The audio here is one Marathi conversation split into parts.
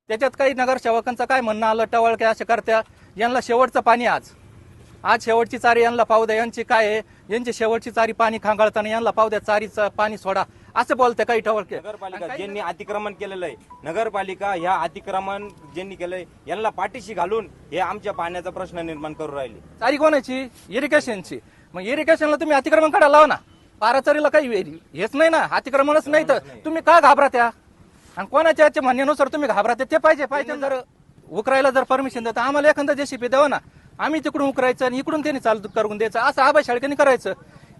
त्याच्यात काही नगरसेवकांचं काय म्हणणं आलं, टवळक्या असे करत्या, यांना शेवटचं पाणी आज शेवटची चारी यांना पाहू द्या, यांची काय आहे, यांची शेवटची चारी पाणी खांगाळताना यांना पाहू द्या, चारीचं पाणी सोडा असं बोलते काही टवळके. नगरपालिका ज्यांनी अतिक्रमण केलेलं आहे, नगरपालिका ह्या अतिक्रमण ज्यांनी केलंय यांना पाठीशी घालून हे आमच्या पाण्याचा प्रश्न निर्माण करू राहिले. चारी कोणाची? इरिगेशनची. मग इरिगेशनला तुम्ही अतिक्रमण काढा लावा ना, पाराचारीला काही हेच नाही ना, अतिक्रमणच नाही, तर तुम्ही का घाबरत्या? आणि कोणाच्या म्हणण्यानुसार तुम्ही घाबरते ते पाहिजे. जर उकरायला जर परमिशन देतं आम्हाला एखादा जेसीपी द्यावं ना, आम्ही तिकडून उकरायचं आणि इकडून त्यांनी चालू करून द्यायचं, असं आबा शाळकेने करायचं.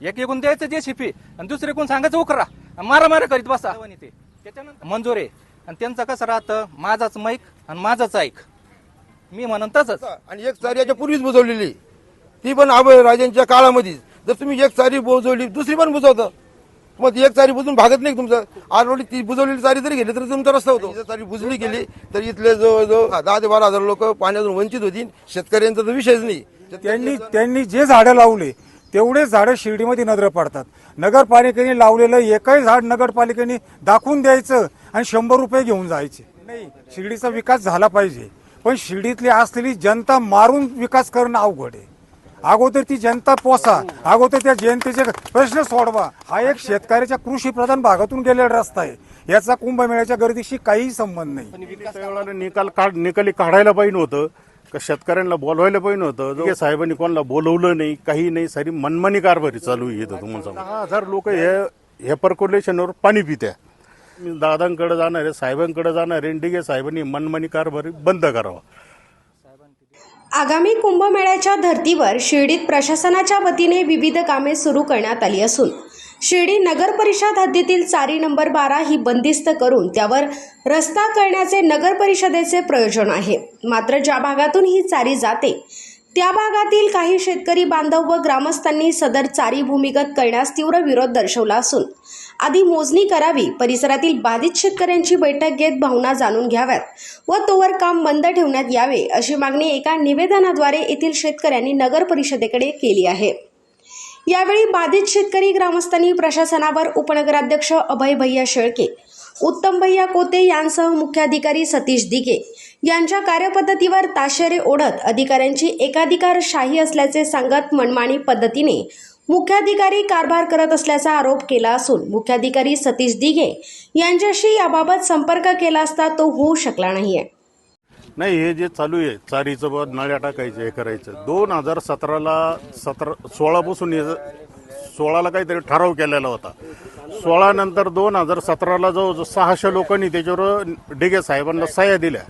एक एकूण द्यायचं जेसीपी आणि दुसरे कोण सांगायचं उकरा, मारा करीत बसा. त्याच्यानंतर मंजूर आहे आणि त्यांचं कसं राहतं, माझाच मैक आणि माझाच ऐक, मी म्हणून तसंच. आणि एक चारी याच्या पूर्वीच बुजवलेली, ती पण राजांच्या काळामध्ये. जर तुम्ही एक चारी बुजवली दुसरी पण बुजवतं, मग ती एक चारी बुजून भागत नाही तुमचं. ऑलरेडी ती बुजवलेली चारी जरी गेली तरी तुमचा रस्ता होतो. चारी बुजली गेली तर इथले जवळजवळ 10 ते 12 हजार लोक पाण्यातून वंचित होतील. शेतकऱ्यांचा तर विषयच नाही. त्यांनी जे झाडं लावले तेवढेच झाडं शिर्डीमध्ये नजर पडतात. नगरपालिकेने लावलेलं एकही झाड नगरपालिकेने दाखवून द्यायचं आणि 100 रुपये घेऊन जायचे. नाही, शिर्डीचा विकास झाला पाहिजे, पण शिर्डीतली असलेली जनता मारून विकास करणं अवघड आहे. अगोदर ती जनता पोसा, अगोदर त्या जनतेचे प्रश्न सोडवा. हा एक शेतकऱ्याच्या कृषी प्रधान भागातून गेलेला रस्ता आहे, याचा कुंभमेळ्याच्या गर्दीशी काही संबंध नाही. निकाली काढायला पाहिजे होतं का, शेतकऱ्यांना बोलवायला पाहिजे होतं. साहेबांनी कोणाला बोलवलं नाही, काही नाही, सारी मनमानी कारभारी चालू येतं. तुम्हाला 10,000 लोक हे पर्क्युलेशनवर पाणी पित्या. दादांकडे जाणार आहे, साहेबांकडे जाणार आहे, डिगे साहेबांनी मनमानी कारभारी बंद करावा. आगामी कुंभमेळ्याच्या धर्तीवर शिर्डीत प्रशासनाच्या वतीने विविध कामे सुरू करण्यात आली असून शिर्डी नगर परिषद हद्दीतील चारी नंबर 12 ही बंदिस्त करून त्यावर रस्ता करण्याचे नगर परिषदेचे प्रयोजन आहे. मात्र ज्या भागातून ही चारी जाते त्या भागातील काही शेतकरी बांधव व ग्रामस्थांनी सदर चारी भूमिगत करण्यास तीव्र विरोध दर्शवला असून आधी मोजणी करावी, परिसरातील बाधित शेतकऱ्यांची बैठक घेत भावना जाणून घ्याव्यात व तोवर काम बंद ठेवण्यात यावे अशी मागणी एका निवेदनाद्वारे येथील शेतकऱ्यांनी नगर परिषदेकडे केली आहे. यावेळी बाधित शेतकरी ग्रामस्थांनी प्रशासनावर उपनगराध्यक्ष अभय भैया शेळके, उत्तम भैया कोते यांसह मुख्याधिकारी सतीश दिघे यांच्या कार्यपद्धतीवर ताशेरे ओढत अधिकाऱ्यांची एकाधिकारशाही असल्याचे सांगत मनमानी पद्धतीने मुख्याधिकारी कारभार करत असल्याचा आरोप केला असून मुख्याधिकारी सतीश दिघे यांच्याशी याबाबत संपर्क केला असता तो होऊ शकला नाहीये. नाही, हे जे चालू आहे चारीचं बघ, नळ्या टाकायचं, हे करायचं, 2016 पासून 16ला काहीतरी ठराव केलेला होता. 16 नंतर 2017ला जवळ 600 लोकांनी त्याच्यावर डिगे साहेबांना सह्या दिल्या.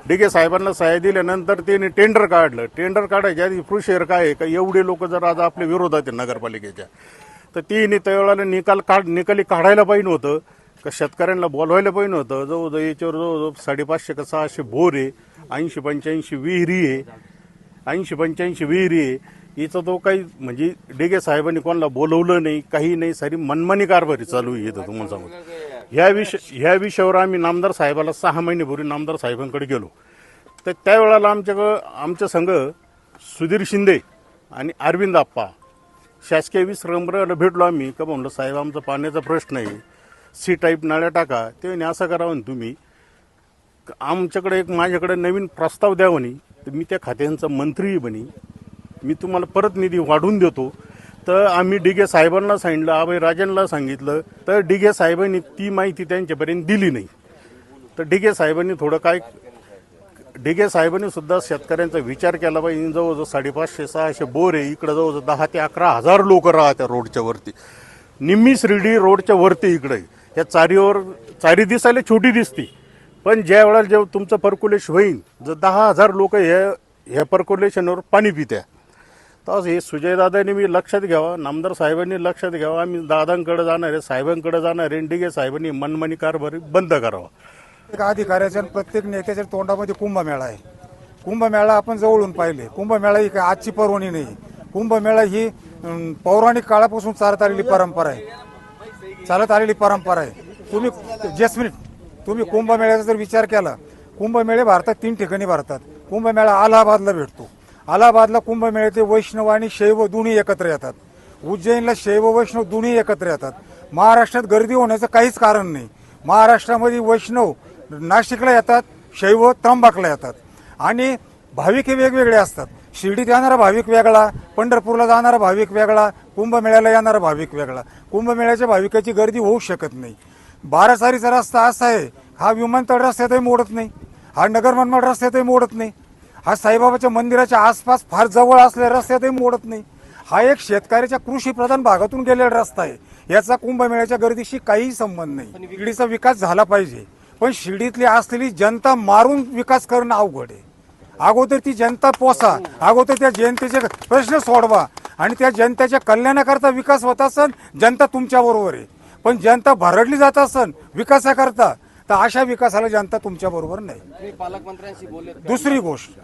डिगे साहेबांना सह्या दिल्यानंतर त्यांनी टेंडर काढलं. टेंडर काढायच्या आधी प्रोसिजर काय आहे का, एवढे लोक जर आज आपल्या विरोधात आहे नगरपालिकेच्या, तर ती त्यावेळेला निकाली काढायला पाहिजे होतं का, शेतकऱ्यांना बोलवायला पाहिजे होतं. जवळजवळ याच्यावर जवळजवळ 550 का 600 बोर आहे, 80-85 विहिरी आहे, 80-85 विहिरी आहे. हिचं तो काही म्हणजे डिगे साहेबांनी कोणाला बोलवलं नाही, काही नाही, सारी मनमानी कारभारी चालू येतं. तुम्हाला सांगू, ह्या विषयावर आम्ही नामदार साहेबाला 6 महिन्यापूर्वी नामदार साहेबांकडे गेलो. तर त्यावेळेला आमच्या संघ सुधीर शिंदे आणि अरविंद आप्पा शासकीय विश्रामगृहाला भेटलो आम्ही. का म्हणलं साहेब, आमचा पाण्याचा प्रश्न आहे, सी टाईप नळ्या टाका. ते असं करावं ना तुम्ही, आमच्याकडे माझ्याकडे नवीन प्रस्ताव द्या म्हणे, तर मी त्या खात्यांचा मंत्री बनी, मी तुम्हाला परत निधी वाढवून देतो. तर आम्ही डिगे साहेबांना सांगितलं, अभय राजांना सांगितलं, तर डिगे साहेबांनी ती माहिती त्यांच्यापर्यंत दिली नाही. तर डिगे साहेबांनी सुद्धा शेतकऱ्यांचा विचार केला पाहिजे. जवळजवळ 550-600 बोर आहे, इकडे जवळजवळ 10 ते 11 हजार लोक राहतात रोडच्या वरती, निम्मी शिर्डी रोडच्या वरती इकडे. या चारी दिसायला छोटी दिसती, पण ज्या वेळेला जेव्हा तुमचं पर्क्युलेशन होईल, जर 10,000 लोक ह्या पर्क्युलेशनवर पाणी पित्या, तर हे सुजयदादांनी मी लक्षात घ्यावा, नामदार साहेबांनी लक्षात घ्यावा. आम्ही दादांकडे जाणार आहे, साहेबांकडे जाणार आहे, डिगे साहेबांनी मनमानी कारभारी बंद करावा. प्रत्येक अधिकाऱ्याच्या प्रत्येक नेत्याच्या तोंडामध्ये कुंभमेळा आहे. कुंभमेळा आपण जवळून पाहिले. कुंभमेळा ही आजची पर्वणी नाही. कुंभमेळा ही पौराणिक काळापासून चालत आलेली परंपरा आहे. तुम्ही कुंभमेळ्याचा जर विचार केला, कुंभमेळे भारतात 3 ठिकाणी भरतात. कुंभमेळा अलाहाबादला भेटतो. अलाहाबादला कुंभमेळ्याचे वैष्णव आणि शैव दोन्ही एकत्र येतात. उज्जैनला शैव वैष्णव दोन्ही एकत्र येतात. महाराष्ट्रात गर्दी होण्याचं काहीच कारण नाही. महाराष्ट्रामध्ये वैष्णव नाशिकला येतात, शैव त्र्यंबकला येतात आणि भाविक हे वेगवेगळे असतात. शिर्डीत येणारा भाविक वेगळा, पंढरपूरला जाणारा भाविक वेगळा, कुंभमेळ्याला येणारा भाविक वेगळा. कुंभमेळ्याच्या भाविकाची गर्दी होऊ शकत नाही. बारासारीचा रस्ता असा आहे, हा विमानतळ रस्त्यातही मोडत नाही, हा नगर मनमाड रस्त्यातही मोडत नाही, हा साईबाबाच्या मंदिराच्या आसपास फार जवळ असलेल्या रस्त्यातही मोडत नाही. हा एक शेतकऱ्याच्या कृषी प्रधान भागातून गेलेला रस्ता आहे. याचा कुंभमेळ्याच्या गर्दीशी काहीही संबंध नाही. शिर्डीचा विकास झाला पाहिजे, पण शिर्डीतली असलेली जनता मारून विकास करणं अवघड आहे. अगोदर ती जनता पोसा, अगोदर त्या जनतेचे प्रश्न सोडवा आणि त्या जनतेच्या कल्याणाकरता विकास होत असन, जनता तुमच्या बरोबर आहे. पण जनता भरडली जात असन विकासाकरता, तर अशा विकासाला जनता तुमच्या बरोबर नाही. तुम्ही पालकमंत्र्यांशी बोललेत का? दुसरी गोष्ट,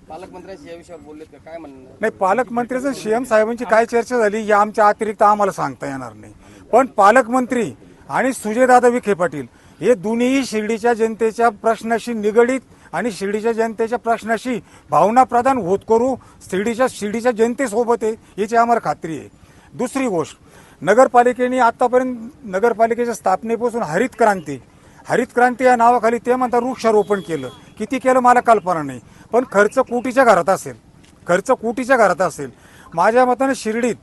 पालकमंत्र्यांशी या विषयावर बोललेत का? काय म्हणणं? नाही, पालकमंत्र्यांचं सीएम साहेबांची काय चर्चा झाली या आमच्या अतिरिक्त आम्हाला सांगता येणार नाही. पण पालकमंत्री आणि सुजयदादा विखे पाटील हे दोन्हीही शिर्डीच्या जनतेच्या प्रश्नाशी निगडीत आणि शिर्डीच्या जनतेच्या प्रश्नाशी भावना प्रदान होत करू शिर्डीच्या जनतेसोबत आहे याची आम्हाला खात्री आहे. दुसरी गोष्ट, नगरपालिकेने आतापर्यंत नगरपालिकेच्या स्थापनेपासून हरित क्रांती या नावाखाली ते म्हणतात वृक्षारोपण केलं. किती केलं मला कल्पना नाही, पण खर्च कोटीच्या घरात असेल. माझ्या मताने शिर्डीत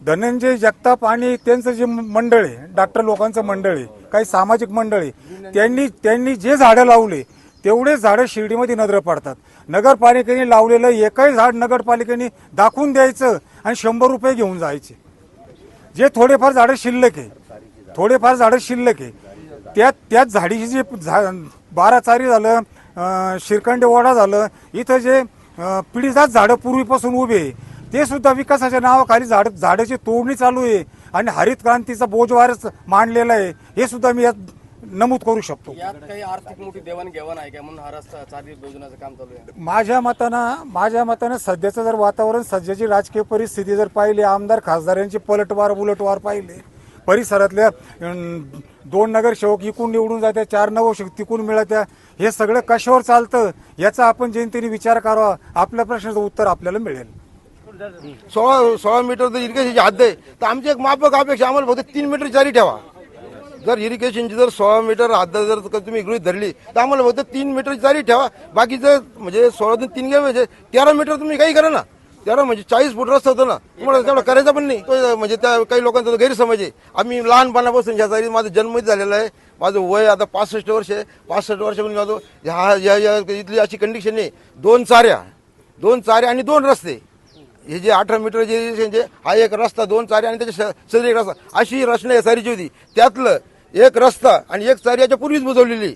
धनंजय जगताप आणि त्यांचं जे मंडळ आहे, डॉक्टर लोकांचं मंडळ आहे, काही सामाजिक मंडळ आहे, त्यांनी जे झाडं लावले तेवढेच झाडं शिर्डीमध्ये नजर पडतात. नगरपालिकेने लावलेलं एकही झाड नगरपालिकेने दाखवून द्यायचं आणि 100 रुपये घेऊन जायचे. जे थोडेफार झाडं शिल्लक आहे त्याच झाडीची जे 12 चारी झालं, शिरकंडे ओढा झालं, इथं जे पिढीजात झाडं पूर्वीपासून उभे आहे ते सुद्धा विकासाच्या नावाखाली झाडाची तोडणी चालू आहे आणि हरित क्रांतीचा बोजवारच मांडलेला आहे. हे सुद्धा मी यात नमूद करू शकतो. यात काही आर्थिक मोठी देवाणघेवाण आहे का म्हणून हा रस्ता चारी योजनाचं काम चालू आहे? माझ्या मतानं सध्याचं जर वातावरण, सध्याची राजकीय परिस्थिती जर पाहिली, आमदार खासदार यांची उलटवार पाहिले, परिसरातल्या 2 नगरसेवक इकून निवडून जात्या, 4 नगरसेवक तिकून मिळत्या, हे सगळं कशावर चालतं याचा आपण जनतेने विचार करावा. आपल्या प्रश्नाचं उत्तर आपल्याला मिळेल. 16 मीटर जर इरिगेशनची हद्द आहे तर आमची एक माफक अपेक्षा, आम्हाला फक्त 3 मीटर चारी ठेवा. जर इरिगेशनची जर 16 मीटर हद्द जर तुम्ही गृहीत धरली तर आम्हाला फक्त 3 मीटर चारी ठेवा. बाकीचं म्हणजे 16 3 घ्या, म्हणजे 13 मीटर तुम्ही काही करा ना. 13 म्हणजे 40 फूट रस्ता होतो ना, तुम्हाला तेवढा करायचा पण नाही. तो म्हणजे त्या काही लोकांचा गैरसमज आहे. आम्ही लहानपणापासून ह्या चारी, माझं जन्म झालेला आहे, माझं वय आता 65 वर्ष आहे. 65 वर्षापासून माझं ह्या इथली अशी कंडिशन आहे, 2 चाऱ्या आणि 2 रस्ते. हे जे 18 मीटर जे हा एक रस्ता, 2 चारी आणि त्याच्या सदरी एक रस्ता, अशी रचना या चारीची होती. त्यातलं एक रस्ता आणि एक चारी याच्या पूर्वीच बुजवलेली,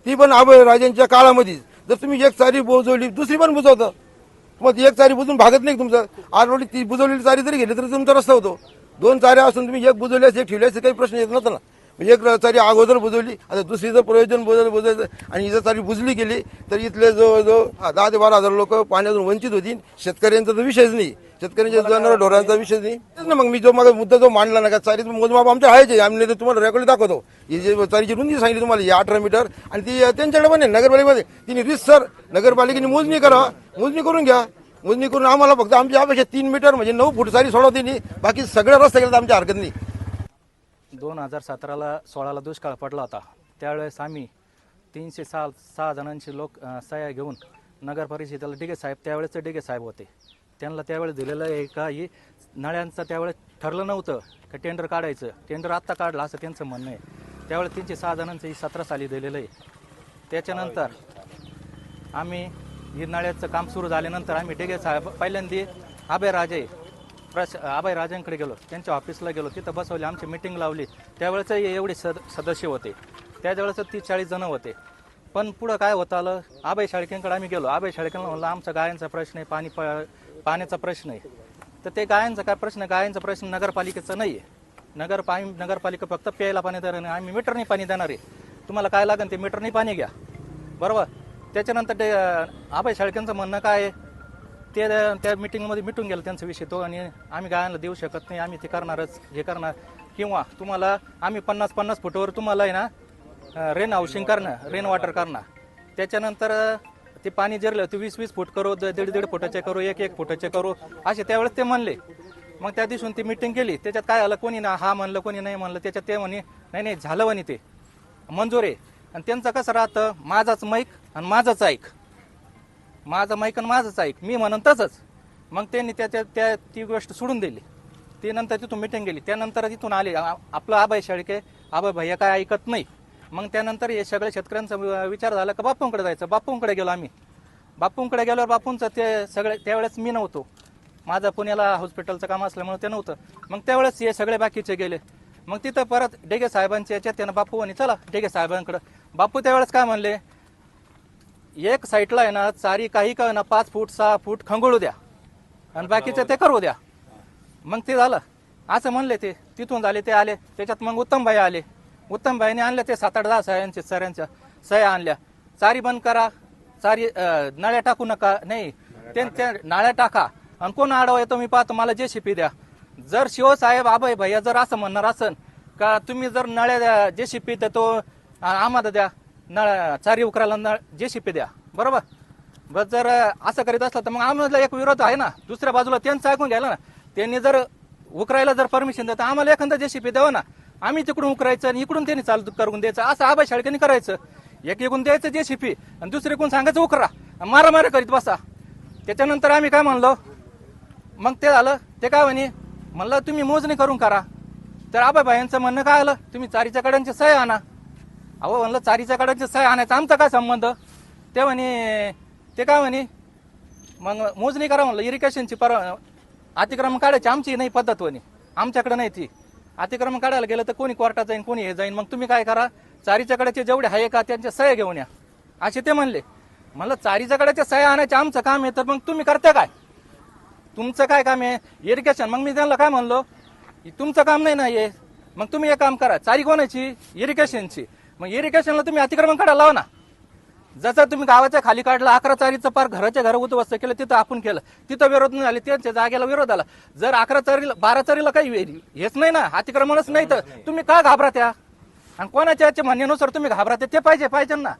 ती पण राजांच्या काळामध्येच. जर तुम्ही एक चारी बुजवली दुसरी पण बुजवतं, मग एक चारी बुजून भागत नाही तुमचं. ऑलरेडी ती बुजवलेली चारी जरी गेली तरी तुमचा रस्ता होतो. 2 चाऱ्या असून तुम्ही एक बुजवल्यास एक ठेवल्यास काही प्रश्न येत नव्हता ना. एक चारी अगोदर बुजवली, आता दुसरी जर प्रयोजन बुजायचं आणि जर चारी बुजली गेली तर इथले जवळजवळ 10 ते 12 हजार लोक पाण्यातून वंचित होतील. शेतकऱ्यांचा तर विषयच नाही, शेतकऱ्यांच्या जनावर ढोरांचा विषय नाही. मग मी मुद्दा मांडला ना का चारीचं मोजमाप आमच्या आहे, आम्ही तुम्हाला रेकॉर्ड दाखवतो. ही जे चारीची रुंदी सांगितली तुम्हाला, ही 18 मीटर आणि ती त्यांच्याकडे पण आहे नगरपालिकेमध्ये. तिने रितसर नगरपालिकेने मोजणी करून घ्या. मोजणी करून आम्हाला फक्त आमच्या अपेक्षा 3 मीटर म्हणजे 9 फूट सारी सोडवते नाही, बाकी सगळ्या रस्ता गेला तर आमच्या हरकत नाही. 2017-16 दुष्काळ पडला होता. त्यावेळेस आम्ही 306 जणांची सह्या घेऊन नगर परिषदेला डिगे साहेब, त्यावेळेस डिगे साहेब होते, त्यांना त्यावेळेस दिलेलं आहे का ही नळ्यांचं त्यावेळेस ठरलं नव्हतं का टेंडर काढायचं. टेंडर आत्ता काढलं असं त्यांचं म्हणणं आहे. त्यावेळेस 306 जणांचं ही 17 साली दिलेलं आहे. त्याच्यानंतर आम्ही ही नळ्याचं काम सुरू झाल्यानंतर आम्ही डिगे साहेब पहिल्यांदा अभय राजांकडे गेलो, त्यांच्या ऑफिसला गेलो, तिथं बसवले, आमची मीटिंग लावली. त्यावेळेस एवढे सदस्य होते, त्यावेळेस 30-40 जण होते. पण पुढं काय होतं आलं, अभय शाळकेंकडे आम्ही गेलो. अभय शाळकेंना म्हणलं आमचा गायांचा प्रश्न आहे, पाण्याचा प्रश्न आहे. तर ते गायांचा प्रश्न नगरपालिकेचा नाही आहे. नगरपालिका फक्त प्यायला पाणी देणार नाही, आम्ही मीटरने पाणी देणार आहे. तुम्हाला काय लागेल ते मीटरने पाणी घ्या, बरोबर. त्याच्यानंतर ते अभय शाळकेंचं म्हणणं काय आहे, ते त्या मिटिंगमध्ये मिटून गेलं त्यांचा विषय तो, आणि आम्ही गायांना देऊ शकत नाही, आम्ही ते करणारच, हे करणार. किंवा तुम्हाला आम्ही 50-50 फुटावर तुम्हाला आहे ना रेन हाऊसिंग करणं, रेन वॉटर करणं. त्याच्यानंतर ते पाणी जिरलं ते 20-20 फूट करू, 1.5 फुटाचे करू, 1-1 फुटाचे करू, असे त्यावेळेस ते म्हणले. मग त्या दिवसून ती मिटिंग केली. त्याच्यात काय आलं, कोणी ना हा म्हणलं, कोणी नाही म्हणलं. त्याच्यात ते म्हणे नाही झालं म्हणे, ते मंजूर आहे. आणि त्यांचं कसं राहतं, माझाच मैक आणि माझंच ऐक, माझं मैक आणि माझंच ऐक, मी म्हणून तसंच. मग त्यांनी ती गोष्ट सोडून दिली. ती नंतर तिथून मिटिंग गेली. त्यानंतर तिथून आले आपलं आबाई शेळके, आबाई भैया काय ऐकत नाही. मग त्यानंतर हे सगळ्या शेतकऱ्यांचा विचार झाला का बापूंकडे जायचं. बापूंकडे गेलो आम्ही. बापूंकडे गेल्यावर बापूंचं ते सगळे, त्यावेळेस मी नव्हतो, माझं पुण्याला हॉस्पिटलचं काम असल्यामुळे ते नव्हतं. मग त्यावेळेस हे सगळे बाकीचे गेले. मग तिथं परत डेगे साहेबांच्या याच्यात त्यानं बापू आणि चला डेगे साहेबांकडे. बापू त्यावेळेस काय म्हणले, एक साईडला आहे ना चारी काही का ना 5 फूट 6 फूट खंगोळू द्या आणि बाकीचे ते करू द्या. मग ते झालं असं म्हणले. ते तिथून झाले, ते आले. त्याच्यात मग उत्तमभाई आले. उत्तमभाईने आणले ते 7-8-10 सऱ्यांच्या सह्या आणल्या. चारी बंद करा, चारी नळ्या टाकू नका, नाही त्या नाळ्या टाका आणि कोण आडवा येतो मी पाहतो, मला JCP द्या. जर शिवसाहेब आबाई भैया जर असं म्हणणार असन का तुम्ही जर नळ्या JCP तर तो आम्हाला द्या, नळ चारी उकरायला JCP द्या, बरोबर. बस जर असं करीत असलं तर मग आम्हाला एक विरोध आहे ना, दुसऱ्या बाजूला त्यांचं ऐकून घ्यायला ना. त्यांनी जर उकरायला जर परमिशन देतं आम्हाला एखादा JCP द्यावं ना, आम्ही तिकडून उकरायचं आणि इकडून त्यांनी चालू करून द्यायचं. असं आबाई शेळकेंनी करायचं. एकूण द्यायचं JCP आणि दुसरीकडून सांगायचं उकरा, मारा करीत बसा. त्याच्यानंतर आम्ही काय म्हणलो, मग ते झालं. ते काय म्हणे, म्हणलं तुम्ही मोजणी करून करा. तर आबाई भाईंचं म्हणणं काय आलं, तुम्ही चारीच्या कड्यांचे सह्या आणा. अहो म्हणलं चारीच्या कड्यांचे सह्या आणायचा आमचा काय संबंध. ते म्हणे, ते काय म्हणे, मग मोजणी करा. म्हणलं इरिगेशनची अतिक्रमण काढायची आमची नाही पद्धत म्हणे, आमच्याकडे नाही ती. अतिक्रमण काढायला गेलं तर कोणी कोर्टात जाईन, कोणी हे जाईन. मग तुम्ही काय करा, चारीच्या कड्याचे जेवढे आहे का त्यांच्या सह्या घेऊन या, असे ते म्हणले. म्हणलं चारीच्या कड्याच्या सह्या आणायचे आमचं काम आहे, तर मग तुम्ही करता काय, तुमचं काय काम आहे इरिगेशन. मग मी त्यांना काय म्हणलो, तुमचं काम नाही ना हे, मग तुम्ही एक काम करा, चारी कोणाची, इरिगेशनची. मग इरिगेशनला तुम्ही अतिक्रमण काढायला लावा ना. जसं तुम्ही गावाच्या खाली काढलं 11 चारीचं पार घराच्या घर उद्ध्वस्त केलं, तिथं आपण केलं, तिथं विरोध नाही झाले, त्यांच्या जागेला विरोध आला. जर 11 चारीला 12 चारीला काही हेच नाही ना, अतिक्रमणच नाही, तर तुम्ही का घाबरात्या. आणि कोणाच्या म्हणण्यानुसार तुम्ही घाबरात्या ते पाहिजे ना.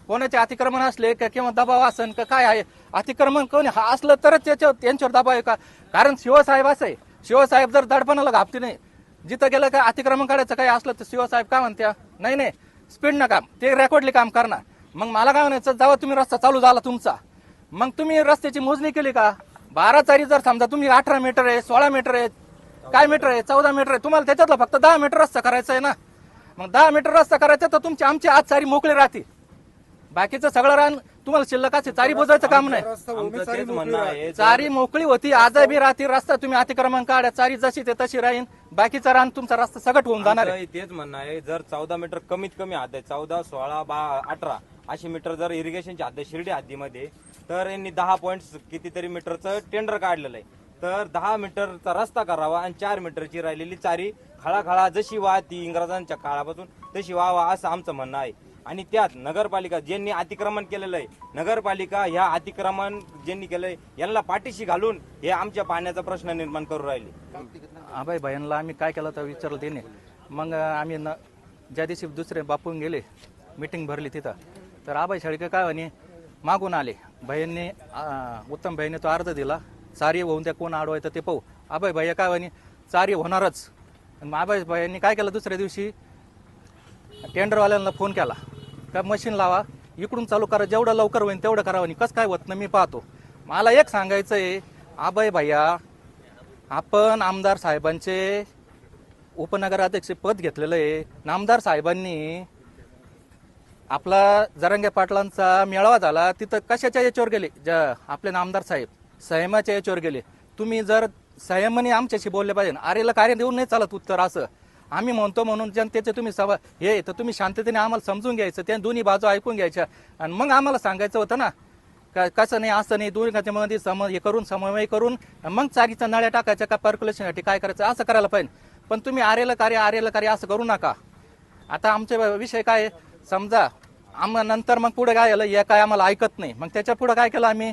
कोणाचे अतिक्रमण असले का किंवा दबाव असन का काय आहे, अतिक्रमण कोणी असलं तरच त्यांच्यावर दबाव आहे का. कारण शिवसाहेब असं आहे, शिवसाहेब जर दडपणाला घाबते नाही, जिथं गेलं काय अतिक्रमण काढायचं काही असलं तर शिवसाहेब काय म्हणत्या, नाही स्पीड ना काम, ते रेकॉर्डली काम करणार. मग मला काय म्हणायचं, जेव्हा तुम्ही रस्ता चालू झाला तुमचा, मग तुम्ही रस्त्याची मोजणी केली का. 12 चारी जर समजा तुम्ही 18 मीटर आहे, 16 मीटर आहे, काय मीटर आहे, 14 मीटर आहे, तुम्हाला त्याच्यातला फक्त 10 मीटर रस्ता करायचा आहे ना. मग 10 मीटर रस्ता करायचा तर तुमची आमची आज चारी मोकळी राहते, बाकीचं सगळं रान तुम्हाला शिल्लक असे चारी बोजायचं काम नाही. आमचं तेच म्हणणं आहे, चारी मोकळी होती, आजही बी राहते. रस्ता तुम्ही अतिक्रमण काढा, चारी जशी ते तशी राहीन, बाकीचा रान तुमचा रस्ता सगळं होऊन जाणार आहे. तेच म्हणणं आहे, जर 14 मीटर कमीत कमी हद्द आहे, 14, 16, 18 अशी मीटर जर इरिगेशनची हद्द शिर्डी हद्दीमध्ये, तर यांनी 10 पॉईंट कितीतरी मीटरचं टेंडर काढलेलं आहे. तर 10 मीटरचा रस्ता करावा आणि 4 मीटरची राहिलेली चारी खळाखळा जशी वाहती इंग्रजांच्या काळापासून तशी व्हावा, असं आमचं म्हणणं आहे. आणि त्यात नगरपालिका ज्यांनी अतिक्रमण केलेलं आहे, नगरपालिका ह्या अतिक्रमण ज्यांनी केलंय यांना पाठीशी घालून हे आमच्या पाण्याचा प्रश्न निर्माण करू राहिले. आबाई भाईंना आम्ही काय केलं तर विचारलं त्याने. मग आम्ही ज्या दिवशी दुसरे बापून गेले, मीटिंग भरली तिथं, तर आबाई शेळके काय म्हणे, मागून आले भाईंनी, उत्तम भाईने तो अर्ज दिला, चारी होऊन त्या कोण अडवायचं ते पाहू. आबाई भैया काय म्हणे, चारी होणारच. आबाई भाईंनी काय केलं, दुसऱ्या दिवशी टेंडरवाल्यांना फोन केला का मशीन लावा, इकडून चालू करा, जेवढं लवकर होईल तेवढं करावं. कसं काय होत ना मी पाहतो. मला एक सांगायचं आहे, आबाई भैया, आपण आमदार साहेबांचे उपनगराध्यक्ष पद घेतलेलं आहे. आमदार साहेबांनी आपला जरांगे पाटलांचा मेळावा झाला, तिथं कशाच्या याच्यावर गेले, आपले आमदार साहेब संयमाच्या याच्यावर गेले. तुम्ही जर संयमाने आमच्याशी बोलले पाहिजे, आरेला कार्य देऊन नाही चालत उत्तर. असं आम्ही म्हणतो म्हणून जनतेचे तुम्ही हे तर तुम्ही शांततेने आम्हाला समजून घ्यायचं, त्या दोन्ही बाजू ऐकून घ्यायच्या आणि मग आम्हाला सांगायचं होतं ना, कसं नाही असं नाही, दोन्ही हे करून समन्वय करून मग चारीचा नळ्या टाकायच्या का पर्क्युलेशनसाठी काय करायचं असं करायला पाहिजे. पण तुम्ही आरेला कार्य असं करू नका. आता आमचा विषय काय, समजा नंतर मग पुढे काय झालं, काय आम्हाला ऐकत नाही. मग त्याच्या पुढे काय केलं आम्ही,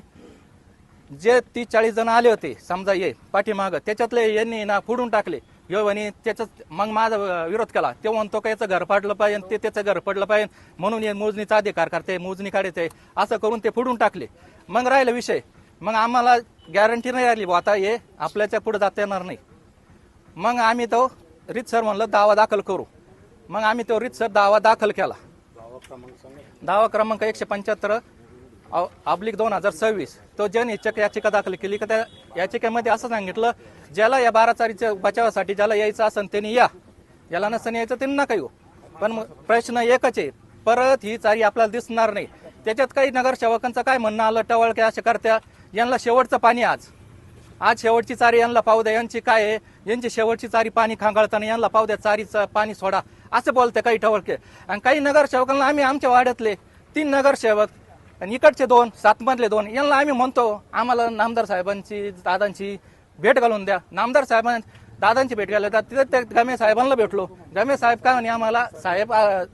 जे 30-40 जण आले होते समजा ये पाठीमागं, त्याच्यातले यांनी ना फोडून टाकले. आणि त्याच्यात मग माझा विरोध केला. ते म्हणतो का याचं घर पाडलं पाहिजे, ते त्याचं घर पडलं पाहिजे, म्हणून हे मोजणीचा अधिकार करते, मोजणी काढायचे, असं करून ते फोडून टाकले. मग राहिला विषय, मग आम्हाला गॅरंटी नाही राहिली आता हे आपल्याच्या पुढे जाता येणार नाही. मग आम्ही तो रीतसर म्हणलं दावा दाखल करू. मग आम्ही तो रीतसर दावा दाखल केला. दावा क्रमांक 175/2026 तो जनहितक याचिका दाखल केली का त्या याचिकेमध्ये असं सांगितलं, ज्याला या 12 चारीच्या बचावासाठी ज्याला यायचं असेल त्यांनी याला नसेल यायचं त्यांनी नका येऊ. पण मग प्रश्न एकच आहे, परत ही चारी आपल्याला दिसणार नाही. त्याच्यात काही नगरसेवकांचं काय म्हणणं आलं, टवळके असे करत्या, यांना शेवटचं पाणी आज शेवटची चारी यांना पाहू द्या. यांची काय आहे, यांची शेवटची चारी पाणी खांगाळताना यांना पाहू द्या, चारीचं पाणी सोडा असं बोलते काही टवळके. आणि काही नगरसेवकांना आम्ही आमच्या वाड्यातले 3 नगरसेवक आणि इकडचे 2 7 मधले 2 यांना आम्ही म्हणतो आम्हाला नामदार साहेबांची दादांची भेट घालून द्या. नामदार दादांची भेट घालून द्या. तिथे त्या गमे साहेबांना भेटलो. गमे साहेब काय म्हणे आम्हाला, साहेब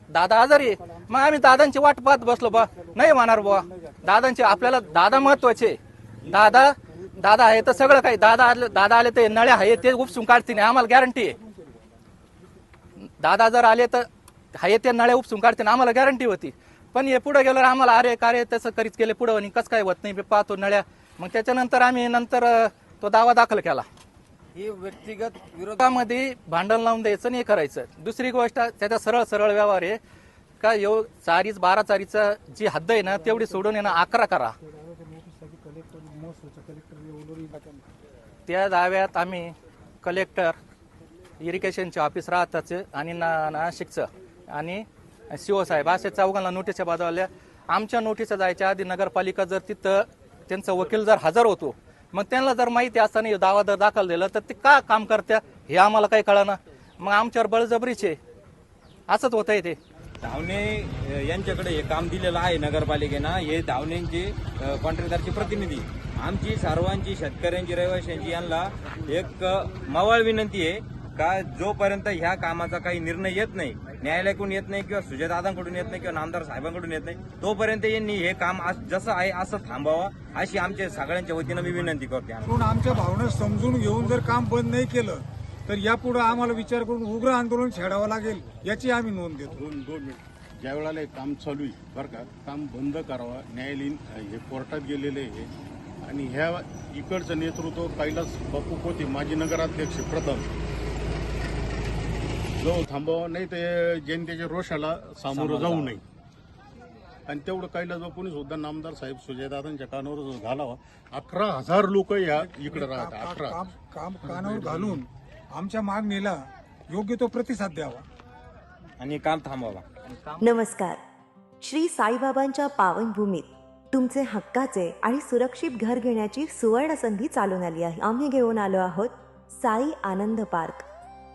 दादा आजारी आहे. मग आम्ही दादांची वाट पाहत बसलो. बा नाही म्हणणार बुवा दादांचे, आपल्याला दादा महत्वाचे. दादा आहे तर सगळं काही. दादा आले तर नळ्या आहे ते उपसून काढतील, आम्हाला गॅरंटी आहे. दादा जर आले तर आहे ते नळ्या उपसून काढतील, आम्हाला गॅरंटी होती. पण हे पुढे गेल्यावर आम्हाला अरे कार्य तसं करीत केले पुढं आणि कसं काय होत नाही पाहतो नळ्या. मग त्याच्यानंतर आम्ही तो दावा दाखल केला. ही व्यक्तिगत विरोधामध्ये भांडण लावून द्यायचं नाही करायचं. दुसरी गोष्ट त्याचा सरळ व्यवहार आहे का 12 चारीचा जी हद्द आहे ना तेवढी सोडून आहे ना 11 करा. त्या दाव्यात आम्ही कलेक्टर, इरिगेशनचे ऑफिस राहताचे आणि नाशिकचं आणि सीओ साहेब असे 4 नोटिसा बजावल्या. आमच्या नोटिसा जायच्या आधी नगरपालिका जर तिथं त्यांचा वकील जर हजर होतो, मग त्यांना जर माहिती असताना दावा जर दाखल दिला तर ते का काम करत्या हे आम्हाला काही कळना. मग आमच्यावर बळजबरीचे असंच होत आहे. ते धावणे यांच्याकडे हे काम दिलेलं आहे नगरपालिकेनं. हे धावणेंचे कॉन्ट्रॅक्टरचे प्रतिनिधी. आमची सर्वांची, शेतकऱ्यांची, रहिवाशांची यांना एक मवाळ विनंती आहे का जोपर्यंत ह्या कामाचा काही निर्णय येत नाही, न्यायालयाकडून येत नाही किंवा सुजयदादांकडून येत नाही किंवा नामदार साहेबांकडून येत नाही, तोपर्यंत यांनी हे काम जसं आहे असं थांबावं अशी आमच्या सगळ्यांच्या वतीनं मी विनंती करते. पण आमच्या भावना समजून घेऊन जर काम बंद नाही केलं तर यापुढे आम्हाला विचार करून उग्र आंदोलन छेडावं लागेल याची आम्ही नोंद देतो. 2 मिनिट. ज्या वेळेला हे काम चालू आहे बरं का, काम बंद करावं. न्यायालयीन हे कोर्टात गेलेले आहे आणि ह्या इकडचं नेतृत्व कैलास बापू कोते, माजी नगराध्यक्ष प्रथम, जो थांबावं नाही ते जनतेच्या रोषाला सामोरं जाऊ नये. आणि तेवढं कैलास बापूंनी सुद्धा नामदार साहेब सुजयदादांच्या कानावर घालावा. 11,000 लोक या इकडे राहतात. 11 काम कानावर घालून आमच्या मागणीला योग्य तो प्रतिसाद द्यावा आणि काम थांबावा. नमस्कार. श्री साईबाबांच्या पावनभूमीत तुमचे हक्काचे आणि सुरक्षित घर घेण्याची सुवर्ण संधी चालून आली आहे. आम्ही घेऊन आलो आहोत साई आनंद पार्क.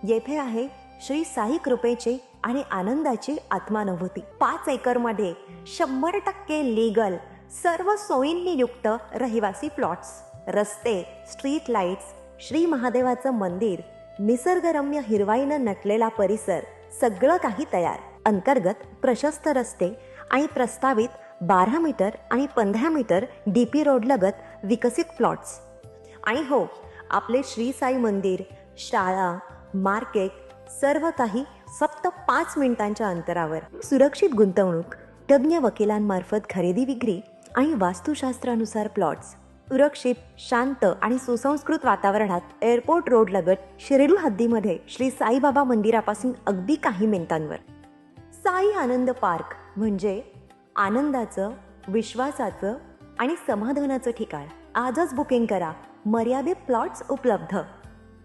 येथे आहे श्री साई कृपेचे आणि आनंदाची आत्मानुभूती. 5 एकरमध्ये 100% लीगल, सर्व सोयींनी युक्त रहिवासी प्लॉट्स, रस्ते, स्ट्रीट लाईट्स, श्री महादेवाचं मंदिर, निसर्गरम्य हिरवाईनं नटलेला परिसर, सगळं काही तयार. अंतर्गत प्रशस्त रस्ते आणि प्रस्तावित 12 मीटर आणि 15 मीटर DP रोडलगत विकसित प्लॉट्स. आणि हो, आपले श्री साई मंदिर, शाळा, मार्केट सर्व काही फक्त 5 मिनिटांच्या अंतरावर. सुरक्षित गुंतवणूक, तज्ज्ञ वकिलांमार्फत खरेदी विक्री आणि वास्तुशास्त्रानुसार प्लॉट्स. सुरक्षित, शांत आणि सुसंस्कृत वातावरणात एअरपोर्ट रोड लगत शिर्डी हद्दीमध्ये श्री साईबाबा मंदिरापासून अगदी काही मिनिटांवर. साई आनंद पार्क म्हणजे आनंदाचं, विश्वासाचं आणि समाधानाचं ठिकाण. आजच बुकिंग करा. मर्यादित प्लॉट्स उपलब्ध.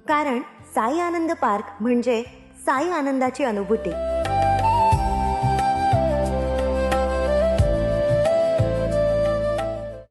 कारण साई आनंद पार्क म्हणजे साई आनंदाची अनुभूती.